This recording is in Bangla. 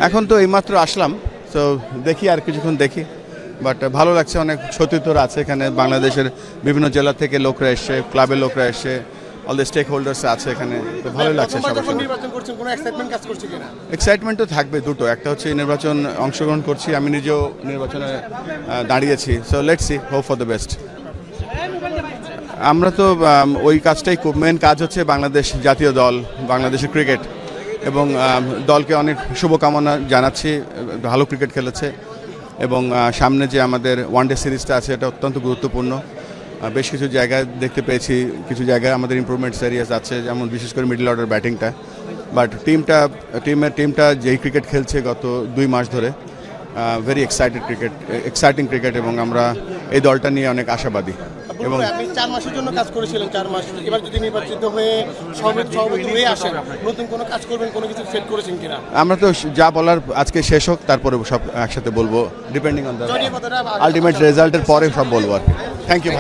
এখন তো এইমাত্র আসলাম, তো দেখি আর কিছুক্ষণ দেখি, বাট ভালো লাগছে। অনেক সতীর্থরা আছে এখানে, বাংলাদেশের বিভিন্ন জেলা থেকে লোকরা এসছে, ক্লাবের লোকরা এসছে, অল দ্য স্টেক হোল্ডার্স আছে এখানে, তো ভালোই লাগছে সবার সাথে। এক্সাইটমেন্ট তো থাকবে দুটো, একটা হচ্ছে নির্বাচন অংশগ্রহণ করছি, আমি নিজেও নির্বাচনে দাঁড়িয়েছি, so let's see, hope for the best. আমরা তো ওই কাজটাই, খুব মেন কাজ হচ্ছে বাংলাদেশ জাতীয় দল, বাংলাদেশের ক্রিকেট, এবং দলকে অনেক শুভকামনা জানাচ্ছি, ভালো ক্রিকেট খেলেছে, এবং সামনে যে আমাদের ওয়ানডে সিরিজটা আছে এটা অত্যন্ত গুরুত্বপূর্ণ। বেশ কিছু জায়গায় দেখতে পেয়েছি, কিছু জায়গায় আমাদের ইমপ্রুভমেন্টস এরিয়াস আছে, যেমন বিশেষ করে মিডল অর্ডার ব্যাটিংটা, বাট টিমটা যেই ক্রিকেট খেলছে গত 2 মাস ধরে, ভেরি এক্সাইটিং ক্রিকেট, এবং আমরা এই দলটা নিয়ে অনেক আশাবাদী। এবং আপনি 4 মাসের জন্য কাজ করেছিলেন, 4 মাস, এবার যদি নির্বাচিত হয়ে সভাপতি হয়ে আসেন, নতুন কোনো কাজ করবেন, কোনো কিছু সেট করেছেন কিনা? আমরা তো যা বলার আজকে শেষ হোক, তারপরে সব একসাথে বলবো, ডিপেন্ডিং অন দ্য আলটিমেট রেজাল্টের পরে সব বলবো আর কি। Thank you.